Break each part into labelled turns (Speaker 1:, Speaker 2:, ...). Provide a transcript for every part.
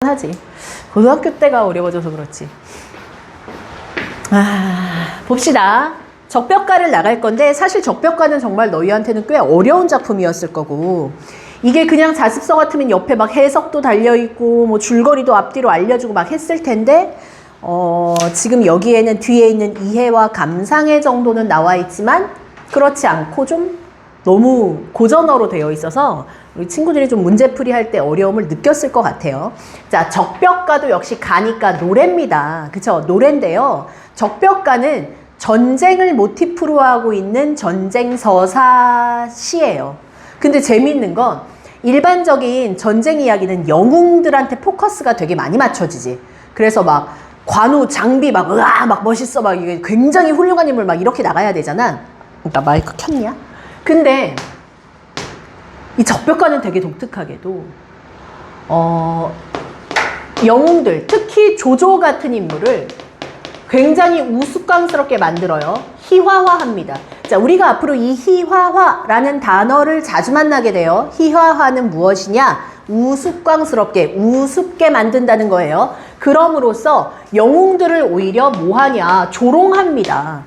Speaker 1: 하지. 고등학교 때가 어려워져서 그렇지. 봅시다. 적벽가를 나갈 건데 사실 적벽가는 정말 너희한테는 꽤 어려운 작품이었을 거고, 이게 그냥 자습서 같으면 옆에 막 해석도 달려있고 뭐 줄거리도 앞뒤로 알려주고 막 했을 텐데, 지금 여기에는 뒤에 있는 이해와 감상의 정도는 나와 있지만 그렇지 않고 좀 너무 고전어로 되어 있어서 우리 친구들이 좀 문제풀이 할 때 어려움을 느꼈을 것 같아요. 자, 적벽가도 역시 가니까 노래입니다. 그쵸? 노래인데요. 적벽가는 전쟁을 모티프로 하고 있는 전쟁서사 시예요. 근데 재미있는 건 일반적인 전쟁 이야기는 영웅들한테 포커스가 되게 많이 맞춰지지. 그래서 막 관우, 장비 막 으아 막 멋있어 막 이게 굉장히 훌륭한 인물 막 이렇게 나가야 되잖아. 나 마이크 켰냐? 근데 이 적벽가는 되게 독특하게도 영웅들, 특히 조조 같은 인물을 굉장히 우스꽝스럽게 만들어요. 희화화합니다. 자, 우리가 앞으로 이 희화화라는 단어를 자주 만나게 돼요. 희화화는 무엇이냐? 우스꽝스럽게, 우습게 만든다는 거예요. 그럼으로써 영웅들을 오히려 뭐하냐? 조롱합니다.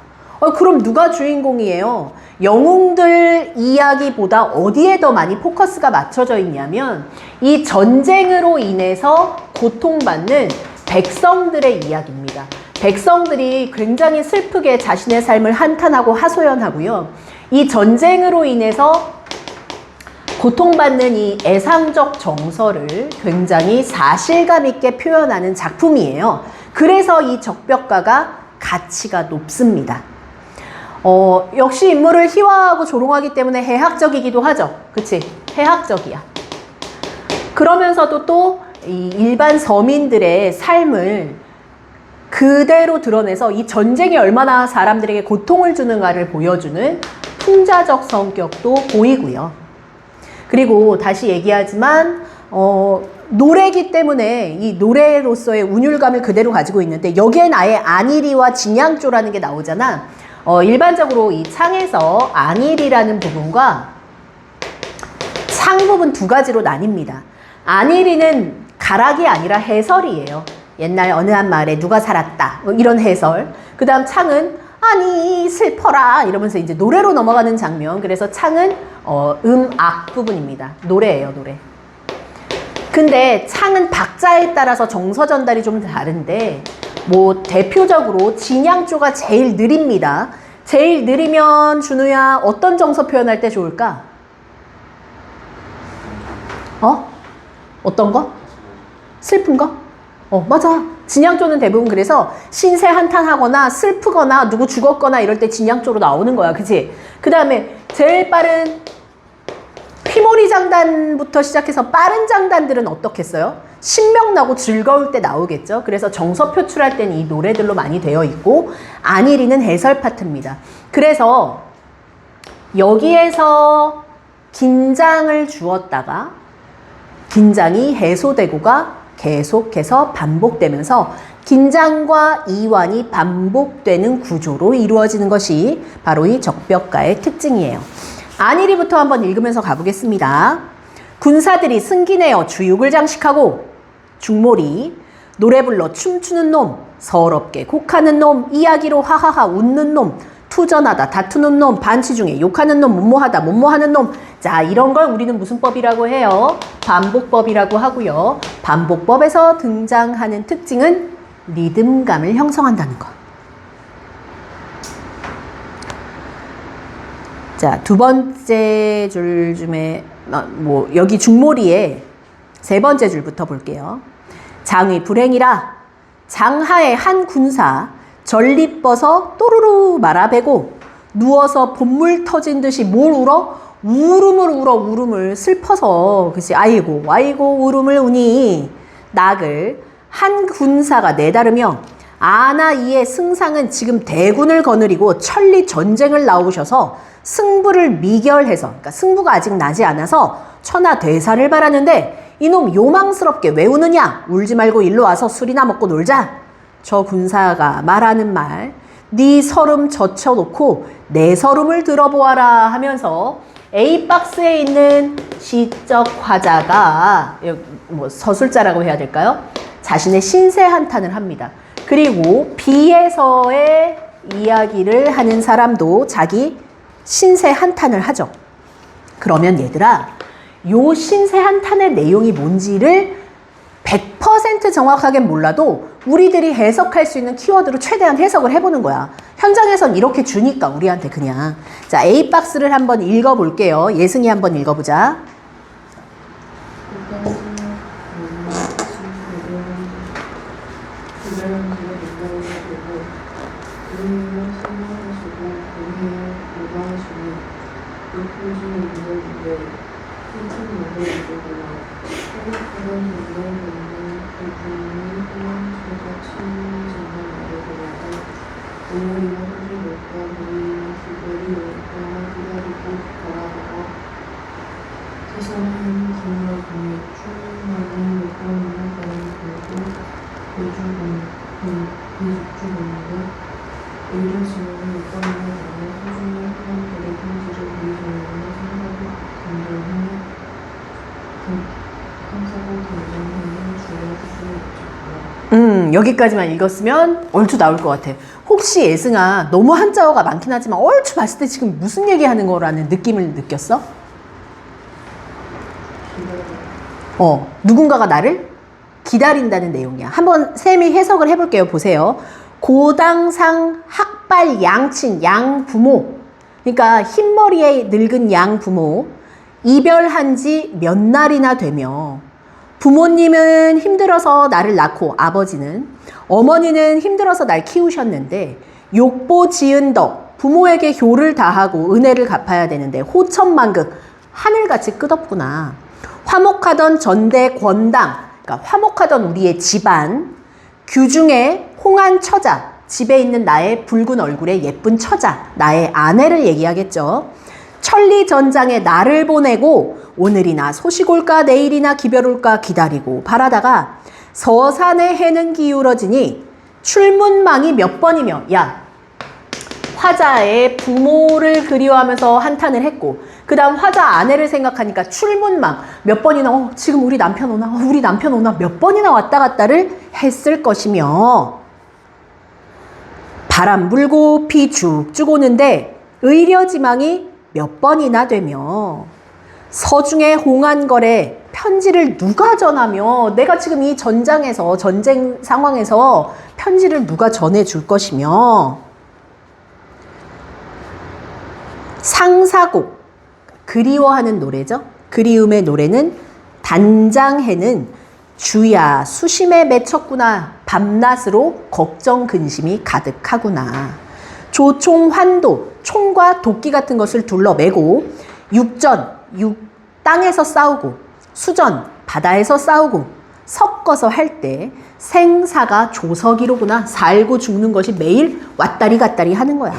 Speaker 1: 그럼 누가 주인공이에요? 영웅들 이야기보다 어디에 더 많이 포커스가 맞춰져 있냐면 이 전쟁으로 인해서 고통받는 백성들의 이야기입니다. 백성들이 굉장히 슬프게 자신의 삶을 한탄하고 하소연하고요. 이 전쟁으로 인해서 고통받는 이 애상적 정서를 굉장히 사실감 있게 표현하는 작품이에요. 그래서 이 적벽가가 가치가 높습니다. 역시 인물을 희화하고 조롱하기 때문에 해학적이기도 하죠. 그치? 해학적이야. 그러면서도 또 이 일반 서민들의 삶을 그대로 드러내서 이 전쟁이 얼마나 사람들에게 고통을 주는가를 보여주는 풍자적 성격도 보이고요. 그리고 다시 얘기하지만 노래이기 때문에 이 노래로서의 운율감을 그대로 가지고 있는데 여기엔 아예 안일이와 진양조라는 게 나오잖아. 일반적으로 이 창에서 안일이라는 부분과 창 부분 두 가지로 나뉩니다. 안일이는 가락이 아니라 해설이에요. 옛날 어느 한 마을에 누가 살았다 뭐 이런 해설. 그 다음 창은 아니 슬퍼라 이러면서 이제 노래로 넘어가는 장면. 그래서 창은 음악 부분입니다. 노래예요, 노래. 근데 창은 박자에 따라서 정서 전달이 좀 다른데 뭐 대표적으로 진양조가 제일 느립니다. 제일 느리면 준우야 어떤 정서 표현할 때 좋을까? 어떤 거? 슬픈 거? 맞아. 진양조는 대부분 그래서 신세 한탄하거나 슬프거나 누구 죽었거나 이럴 때 진양조로 나오는 거야. 그치? 그 다음에 제일 빠른 휘몰이 장단부터 시작해서 빠른 장단들은 어떻겠어요? 신명나고 즐거울 때 나오겠죠. 그래서 정서 표출할 때는 이 노래들로 많이 되어 있고 안일이는 해설 파트입니다. 그래서 여기에서 긴장을 주었다가 긴장이 해소되고가 계속해서 반복되면서 긴장과 이완이 반복되는 구조로 이루어지는 것이 바로 이 적벽가의 특징이에요. 안일이부터 한번 읽으면서 가보겠습니다. 군사들이 승기내어 주육을 장식하고 중몰이 노래 불러 춤추는 놈, 서럽게 곡하는 놈, 이야기로 하하하 웃는 놈, 투전하다 다투는 놈, 반치 중에 욕하는 놈, 못모하다 못모하는 놈. 자, 이런 걸 우리는 무슨 법이라고 해요? 반복법이라고 하고요. 반복법에서 등장하는 특징은 리듬감을 형성한다는 거. 자, 두 번째 줄 중에 여기 중몰이의 세 번째 줄부터 볼게요. 장의 불행이라 장하의 한 군사 전립 벗어 또르르 말아배고 누워서 봇물 터진 듯이 뭘 울어? 울음을 울어. 울음을 슬퍼서. 그치? 아이고 울음을 우니 낙을 한 군사가 내다르며 아나 이의 승상은 지금 대군을 거느리고 천리 전쟁을 나오셔서 승부를 미결해서, 그러니까 승부가 아직 나지 않아서 천하 대사를 바라는데 이놈 요망스럽게 왜 우느냐? 울지 말고 일로 와서 술이나 먹고 놀자. 저 군사가 말하는 말, 네 서름 젖혀놓고 내 서름을 들어보아라 하면서 A 박스에 있는 시적 화자가 뭐 서술자라고 해야 될까요? 자신의 신세 한탄을 합니다. 그리고 B에서의 이야기를 하는 사람도 자기 신세 한탄을 하죠. 그러면 얘들아, 요 신세 한탄의 내용이 뭔지를 100% 정확하게 몰라도 우리들이 해석할 수 있는 키워드로 최대한 해석을 해보는 거야. 현장에선 이렇게 주니까 우리한테 그냥. 자, A 박스를 한번 읽어볼게요. 예승이 한번 읽어보자. 여기까지만 읽었으면 얼추 나올 것 같아. 혹시 예승아, 너무 한자어가 많긴 하지만 얼추 봤을 때 지금 무슨 얘기하는 거라는 느낌을 느꼈어? 누군가가 나를 기다린다는 내용이야. 한번 쌤이 해석을 해볼게요. 보세요. 고당상 학발 양친 양부모, 그러니까 흰머리에 늙은 양부모, 이별한 지 몇 날이나 되며 부모님은 힘들어서 나를 낳고 아버지는, 어머니는 힘들어서 날 키우셨는데 욕보 지은 덕 부모에게 효를 다하고 은혜를 갚아야 되는데 호천만극 하늘같이 끝없구나. 화목하던 전대 권당, 그러니까 화목하던 우리의 집안, 규중에 홍한 처자, 집에 있는 나의 붉은 얼굴에 예쁜 처자, 나의 아내를 얘기하겠죠. 천리전장에 나를 보내고 오늘이나 소식 올까 내일이나 기별 올까 기다리고 바라다가 서산의 해는 기울어지니 출문망이 몇 번이며, 야, 화자의 부모를 그리워하면서 한탄을 했고 그 다음 화자 아내를 생각하니까 출문망 몇 번이나 지금 우리 남편 오나 몇 번이나 왔다 갔다를 했을 것이며, 바람 불고 비 쭉쭉 오는데 의려지망이 몇 번이나 되며, 서중에 홍한걸에 편지를 누가 전하며, 내가 지금 이 전장에서 전쟁 상황에서 편지를 누가 전해줄 것이며, 상사곡, 그리워하는 노래죠. 그리움의 노래는 단장해는 주야 수심에 맺혔구나. 밤낮으로 걱정 근심이 가득하구나. 조총환도, 총과 도끼 같은 것을 둘러매고, 육전, 땅에서 싸우고, 수전, 바다에서 싸우고, 섞어서 할 때 생사가 조석이로구나. 살고 죽는 것이 매일 왔다리 갔다리 하는 거야.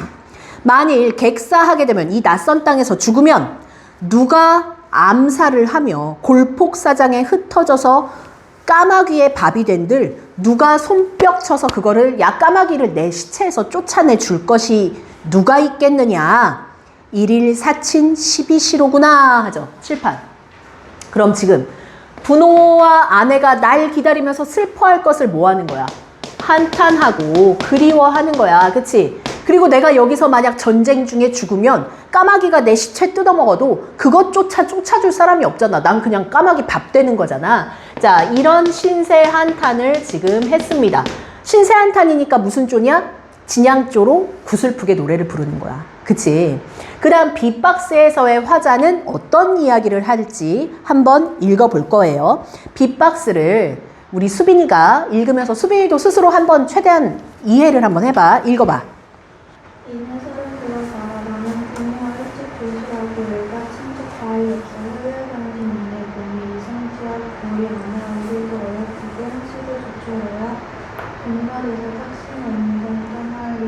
Speaker 1: 만일 객사하게 되면, 이 낯선 땅에서 죽으면 누가 암살을 하며 골폭사장에 흩어져서 까마귀의 밥이 된들 누가 손뼉 쳐서 그거를, 야 까마귀를 내 시체에서 쫓아내 줄 것이 누가 있겠느냐. 일일 사친 12시로구나 하죠. 칠판. 그럼 지금 분호와 아내가 날 기다리면서 슬퍼할 것을 뭐 하는 거야? 한탄하고 그리워하는 거야. 그치? 그리고 내가 여기서 만약 전쟁 중에 죽으면 까마귀가 내 시체 뜯어먹어도 그것조차 쫓아줄 사람이 없잖아. 난 그냥 까마귀 밥 되는 거잖아. 자, 이런 신세 한탄을 지금 했습니다. 신세 한탄이니까 무슨 조냐? 진양조로 구슬프게 노래를 부르는 거야. 그치? 그 다음 B박스에서의 화자는 어떤 이야기를 할지 한번 읽어볼 거예요. B박스를 우리 수빈이가 읽으면서 수빈이도 스스로 한번 최대한 이해를 한번 해봐. 읽어봐.
Speaker 2: 인해서를 들어서 나는 부모와 일찍 교수하고 일가 친척 바위 없어 해외 다니는데 몸이 이상치와 우리 안에 얼굴도 어렵고 한치도 조촐해야 본말에서 탁신 없는 떠날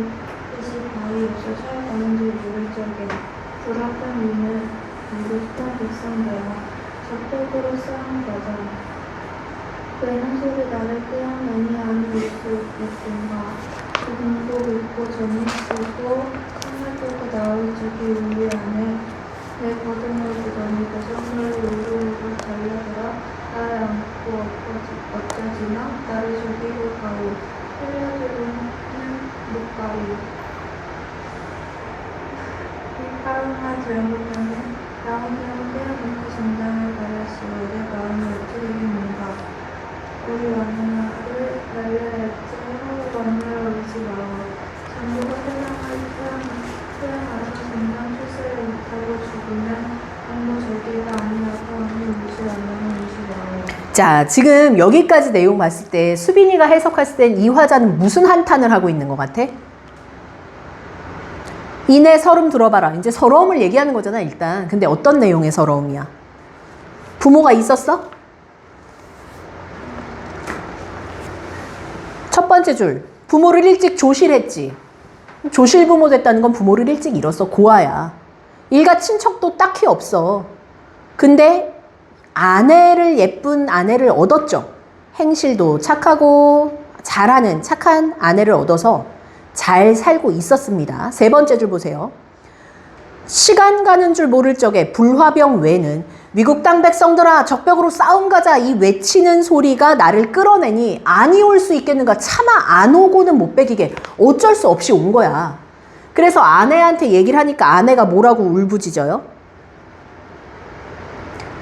Speaker 2: 듯이 바위 없어 살아가는지 모를 적에 불합한 위는 미국산 백성되어 저택으로 쌓은 거다. 그는 속에 나를 끄어내니 안에 올수 있겠던가. 그 공복 입고 점을 쓰고 칸을 뚫고 나올 적이 우리 안에 내 거듭을 보더니 배설물을 울고울고 달려들어 나를 안고 어쩌지나 나를 죽이고 가고 흘려들고는 목가리 이 파랑한 조형부터는 나온대로 떼어놓고 전장을 가렸으로 내 마음이 어찌되겠는가 우리 왕나라를 날려할지 하고 왕나라 울지 마오 전부가 태어나서 전장 출세를 못하고 죽으면 아무 저기가 아니라고 하니 울지 말라는 울지 마오.
Speaker 1: 자, 지금 여기까지 내용 봤을 때 수빈이가 해석했을 땐 이 화자는 무슨 한탄을 하고 있는 것 같아? 이내 서름 들어봐라. 이제 서러움을 얘기하는 거잖아, 일단. 근데 어떤 내용의 서러움이야? 부모가 있었어? 첫 번째 줄. 부모를 일찍 조실했지. 조실 부모 됐다는 건 부모를 일찍 잃었어. 고아야. 일가 친척도 딱히 없어. 근데 예쁜 아내를 얻었죠. 행실도 착하고 잘하는 착한 아내를 얻어서 잘 살고 있었습니다. 세 번째 줄 보세요. 시간 가는 줄 모를 적에 불화병 외는 미국 땅 백성들아 적벽으로 싸움 가자 이 외치는 소리가 나를 끌어내니 안이 올 수 있겠는가 차마 안 오고는 못 베기게 어쩔 수 없이 온 거야. 그래서 아내한테 얘기를 하니까 아내가 뭐라고 울부짖어요?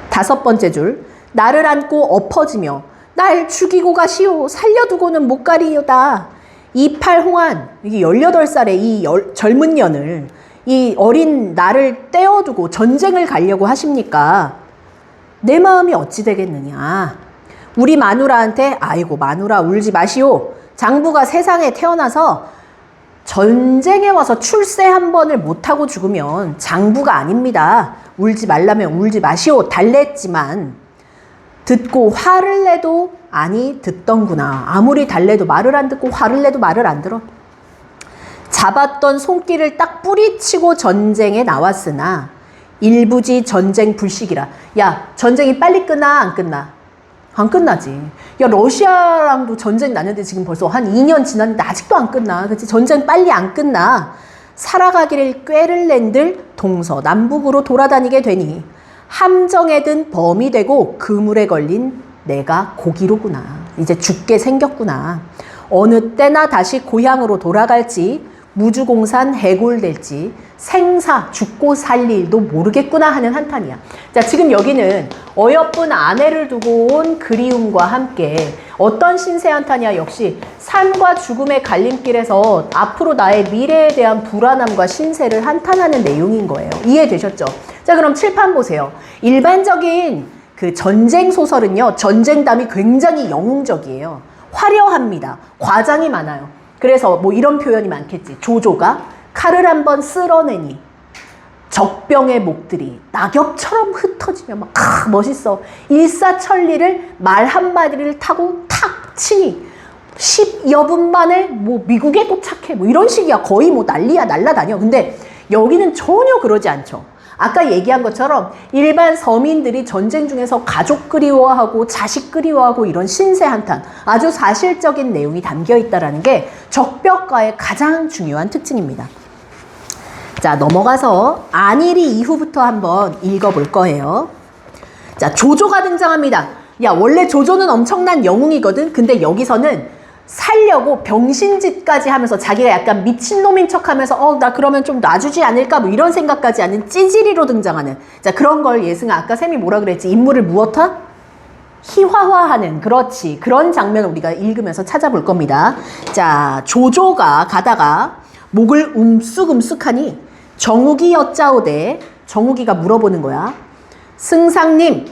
Speaker 1: 다섯 번째 줄. 나를 안고 엎어지며 날 죽이고 가시오 살려두고는 못 가리오다. 이팔홍한 이게 18살의 이 젊은 년을 이 어린 나를 떼어두고 전쟁을 가려고 하십니까? 내 마음이 어찌 되겠느냐. 우리 마누라한테 아이고 마누라 울지 마시오. 장부가 세상에 태어나서 전쟁에 와서 출세 한 번을 못하고 죽으면 장부가 아닙니다. 울지 말라면 울지 마시오 달랬지만 듣고 화를 내도 아니 듣던구나. 아무리 달래도 말을 안 듣고 화를 내도 말을 안 들어. 잡았던 손길을 딱 뿌리치고 전쟁에 나왔으나 일부지 전쟁 불식이라. 야 전쟁이 빨리 끝나 안 끝나? 안 끝나지. 야 러시아랑도 전쟁 났는데 지금 벌써 한 2년 지났는데 아직도 안 끝나. 그치? 전쟁 빨리 안 끝나. 살아가기를 꾀를 낸들 동서남북으로 돌아다니게 되니 함정에 든 범이 되고 그물에 걸린 내가 고기로구나. 이제 죽게 생겼구나. 어느 때나 다시 고향으로 돌아갈지 무주공산 해골될지 생사 죽고 살 일도 모르겠구나 하는 한탄이야. 자, 지금 여기는 어여쁜 아내를 두고 온 그리움과 함께 어떤 신세 한탄이야. 역시 삶과 죽음의 갈림길에서 앞으로 나의 미래에 대한 불안함과 신세를 한탄하는 내용인 거예요. 이해되셨죠? 자, 그럼 칠판 보세요. 일반적인 그 전쟁 소설은요, 전쟁담이 굉장히 영웅적이에요. 화려합니다. 과장이 많아요. 그래서 뭐 이런 표현이 많겠지. 조조가 칼을 한번 쓸어내니 적병의 목들이 낙엽처럼 흩어지며 막 멋있어. 일사천리를 말 한마디를 타고 탁 치니 10여 분 만에 뭐 미국에 도착해. 뭐 이런 식이야. 거의 뭐 난리야 날라다녀. 근데 여기는 전혀 그러지 않죠. 아까 얘기한 것처럼 일반 서민들이 전쟁 중에서 가족 그리워하고 자식 그리워하고 이런 신세 한탄, 아주 사실적인 내용이 담겨 있다는 게 적벽가의 가장 중요한 특징입니다. 자, 넘어가서 안일이 이후부터 한번 읽어볼 거예요. 자, 조조가 등장합니다. 야, 원래 조조는 엄청난 영웅이거든. 근데 여기서는 살려고 병신짓까지 하면서 자기가 약간 미친놈인 척하면서 나 그러면 좀 놔주지 않을까 뭐 이런 생각까지 하는 찌질이로 등장하는, 자, 그런 걸 예승아 아까 쌤이 뭐라 그랬지? 인물을 무엇하? 희화화하는, 그렇지, 그런 장면 우리가 읽으면서 찾아볼 겁니다. 자, 조조가 가다가 목을 움쑥움쑥하니 정욱이 여짜오되, 정욱이가 물어보는 거야. 승상님,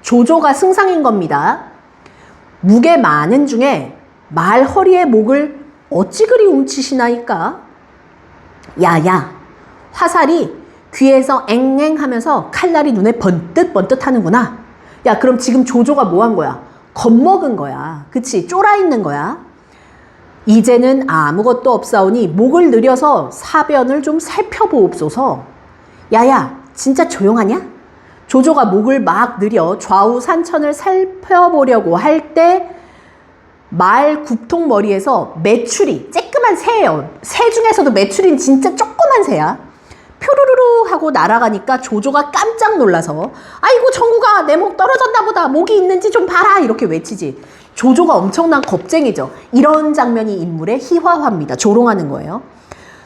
Speaker 1: 조조가 승상인 겁니다. 무게 많은 중에 말 허리에 목을 어찌 그리 움치시나이까? 야야, 화살이 귀에서 앵앵하면서 칼날이 눈에 번뜩번뜩 하는구나. 야, 그럼 지금 조조가 뭐 한 거야? 겁먹은 거야. 그치? 쫄아 있는 거야. 이제는 아무것도 없사오니 목을 느려서 사변을 좀 살펴보옵소서. 야야, 진짜 조용하냐? 조조가 목을 막 느려 좌우 산천을 살펴보려고 할 때 말 굽통머리에서 메추리, 쬐끄만 새예요. 새 중에서도 메추리는 진짜 조그만 새야. 표르르르 하고 날아가니까 조조가 깜짝 놀라서 아이고 정구가 내 목 떨어졌나 보다. 목이 있는지 좀 봐라. 이렇게 외치지. 조조가 엄청난 겁쟁이죠. 이런 장면이 인물의 희화화입니다. 조롱하는 거예요.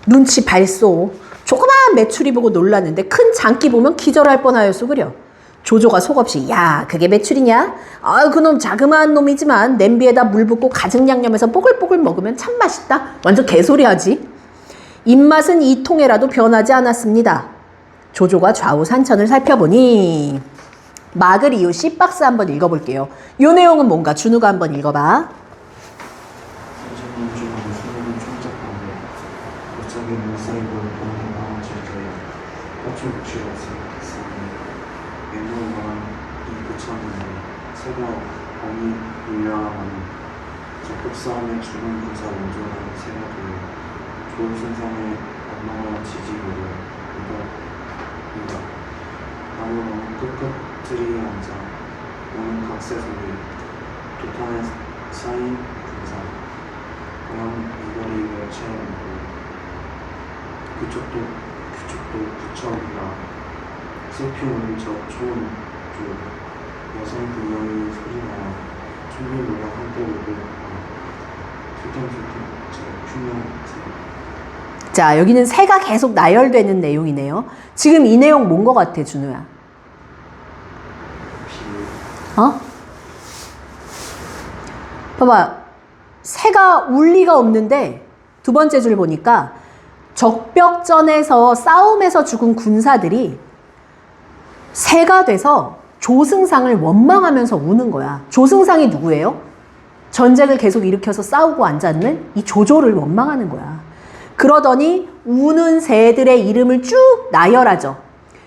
Speaker 1: 눈치 발소. 조그마한 메추리 보고 놀랐는데 큰 장기 보면 기절할 뻔하였소 그려. 조조가 속없이 야 그게 메추리냐? 아 그놈 자그마한 놈이지만 냄비에다 물 붓고 가증 양념해서 뽀글뽀글 먹으면 참 맛있다. 완전 개소리하지. 입맛은 이 통에라도 변하지 않았습니다. 조조가 좌우 산천을 살펴보니 막을 이유 C박스 한번 읽어볼게요. 이 내용은 뭔가 준우가 한번 읽어봐.
Speaker 3: 선생님 중 수능은 총잡하고 갑자기 물살고 돈이 많아질 때 깜짝지가 생각했으니 옛날만 이 부처님이 새가 범이 불량하는 적극 싸움에 죽은 군사 원조라는 새가 되어 좋은 선상의 엄마와 지지고를 이다. 나무로 끝끝들이 앉아 오는 각세 소리 도탄에 쌓인 군사 그럼 이거리 외쳐놓고 그쪽도 부처이라 슬피 오는 저 좋은 쪽 여성 분명히 소리나 준비 노력 한때 오고 슬탕슬탕 저 흉년새.
Speaker 1: 자 여기는 새가 계속 나열되는 내용이네요. 지금 이 내용 뭔 것 같아 준우야? 어? 봐봐. 새가 울 리가 없는데 두 번째 줄 보니까 적벽전에서 싸움에서 죽은 군사들이 새가 돼서 조승상을 원망하면서 우는 거야. 조승상이 누구예요? 전쟁을 계속 일으켜서 싸우고 앉았는 이 조조를 원망하는 거야. 그러더니 우는 새들의 이름을 쭉 나열하죠.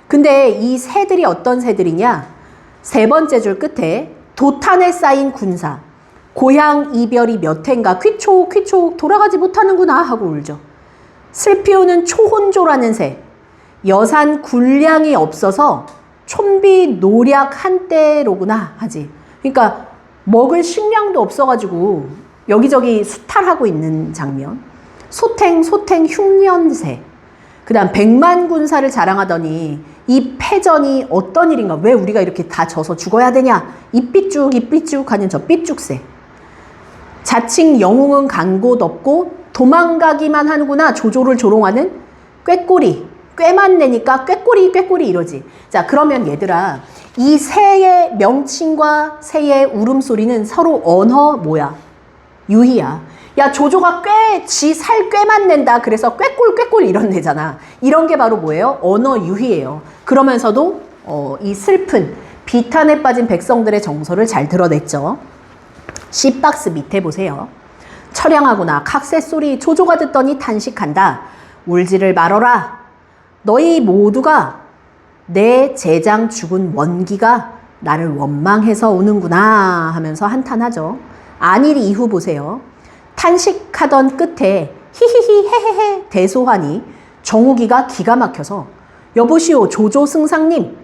Speaker 1: 근데 이 새들이 어떤 새들이냐? 세 번째 줄 끝에 도탄에 쌓인 군사. 고향 이별이 몇 해인가 퀴촉퀴촉 돌아가지 못하는구나 하고 울죠. 슬피 우는 초혼조라는 새. 여산 군량이 없어서 촌비 노략 한때로구나 하지. 그러니까 먹을 식량도 없어가지고 여기저기 수탈하고 있는 장면. 소탱 흉년새. 그 다음 백만군사를 자랑하더니 이 패전이 어떤 일인가. 왜 우리가 이렇게 다 져서 죽어야 되냐. 이삐쭉 하는 저 삐쭉새. 자칭 영웅은 간 곳 없고 도망가기만 하는구나. 조조를 조롱하는 꾀꼬리. 꾀만 내니까 꾀꼬리 이러지. 자 그러면 얘들아 이 새의 명칭과 새의 울음소리는 서로 언어 뭐야? 유희야. 야 조조가 지 살 꾀만 낸다. 그래서 꾀꼴 이런 데잖아. 이런 게 바로 뭐예요? 언어 유희예요. 그러면서도 이 슬픈 비탄에 빠진 백성들의 정서를 잘 드러냈죠. C박스 밑에 보세요. 처량하구나. 각새 소리 조조가 듣더니 탄식한다. 울지를 말어라. 너희 모두가 내 제장 죽은 원기가 나를 원망해서 우는구나 하면서 한탄하죠. 안일 이후 보세요. 탄식하던 끝에 히히히 헤헤헤 대소하니 정욱이가 기가 막혀서 여보시오 조조 승상님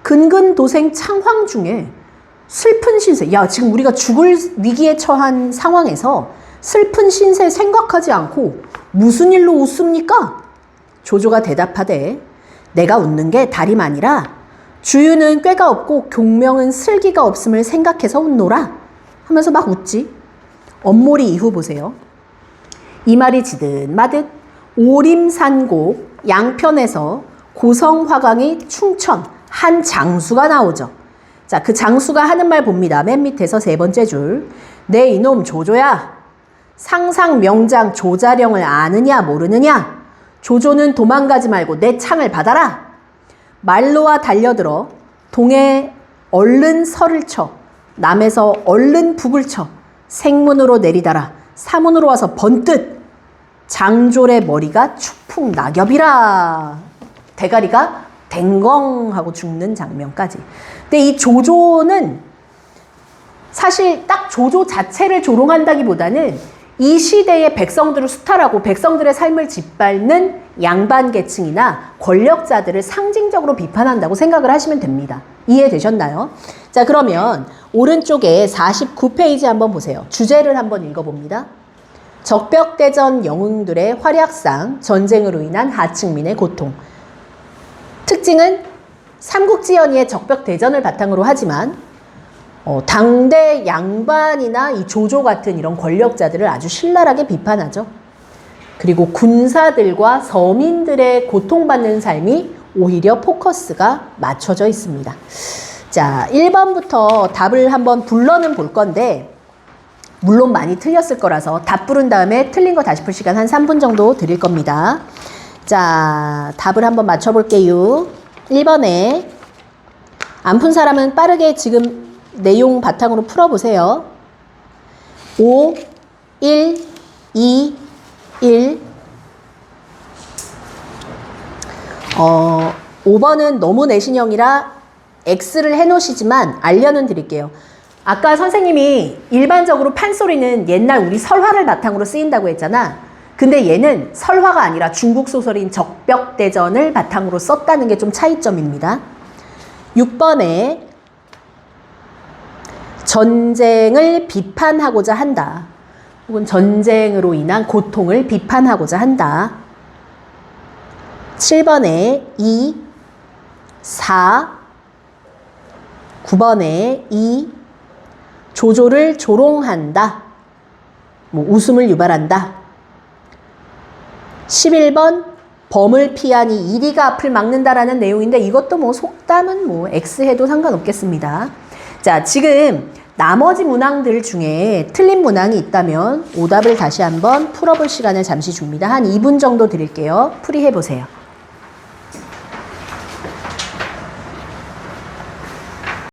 Speaker 1: 근근도생 창황 중에 슬픈 신세. 야 지금 우리가 죽을 위기에 처한 상황에서 슬픈 신세 생각하지 않고 무슨 일로 웃습니까? 조조가 대답하되 내가 웃는 게 다리만이라 주유는 꾀가 없고 공명은 슬기가 없음을 생각해서 웃노라 하면서 막 웃지. 엄모리 이후 보세요. 이 말이 지듯 마듯 오림산곡 양편에서 고성화강이 충천 한 장수가 나오죠. 자, 그 장수가 하는 말 봅니다. 맨 밑에서 세 번째 줄. 내 이놈 조조야. 상상 명장 조자령을 아느냐 모르느냐. 조조는 도망가지 말고 내 창을 받아라. 말로와 달려들어 동에 얼른 설을 쳐 남에서 얼른 북을 쳐 생문으로 내리다라 사문으로 와서 번뜩 장졸의 머리가 축풍 낙엽이라. 대가리가 댕엉하고 죽는 장면까지. 근데 이 조조는 사실 딱 조조 자체를 조롱한다기보다는 이 시대의 백성들을 수탈하고 백성들의 삶을 짓밟는 양반 계층이나 권력자들을 상징적으로 비판한다고 생각을 하시면 됩니다. 이해되셨나요? 자, 그러면 오른쪽에 49페이지 한번 보세요. 주제를 한번 읽어봅니다. 적벽대전 영웅들의 활약상, 전쟁으로 인한 하층민의 고통. 특징은 삼국지연의의 적벽대전을 바탕으로 하지만 당대 양반이나 이 조조 같은 이런 권력자들을 아주 신랄하게 비판하죠. 그리고 군사들과 서민들의 고통받는 삶이 오히려 포커스가 맞춰져 있습니다. 자, 1번부터 답을 한번 불러는 볼 건데 물론 많이 틀렸을 거라서 답 부른 다음에 틀린 거 다시 풀 시간 한 3분 정도 드릴 겁니다. 자, 답을 한번 맞춰볼게요. 1번에 안 푼 사람은 빠르게 지금 내용 바탕으로 풀어보세요. 5, 1, 2, 1. 5번은 너무 내신형이라 X를 해놓으시지만 알려는 드릴게요. 아까 선생님이 일반적으로 판소리는 옛날 우리 설화를 바탕으로 쓰인다고 했잖아. 근데 얘는 설화가 아니라 중국 소설인 적벽대전을 바탕으로 썼다는 게 좀 차이점입니다. 6번에 전쟁을 비판하고자 한다. 혹은 전쟁으로 인한 고통을 비판하고자 한다. 7번에 2, 4, 9번에 2, 조조를 조롱한다. 뭐 웃음을 유발한다. 11번 범을 피하니 이리가 앞을 막는다라는 내용인데 이것도 뭐 속담은 뭐 X 해도 상관없겠습니다. 자, 지금 나머지 문항들 중에 틀린 문항이 있다면 오답을 다시 한번 풀어볼 시간을 잠시 줍니다. 한 2분 정도 드릴게요. 풀이해보세요.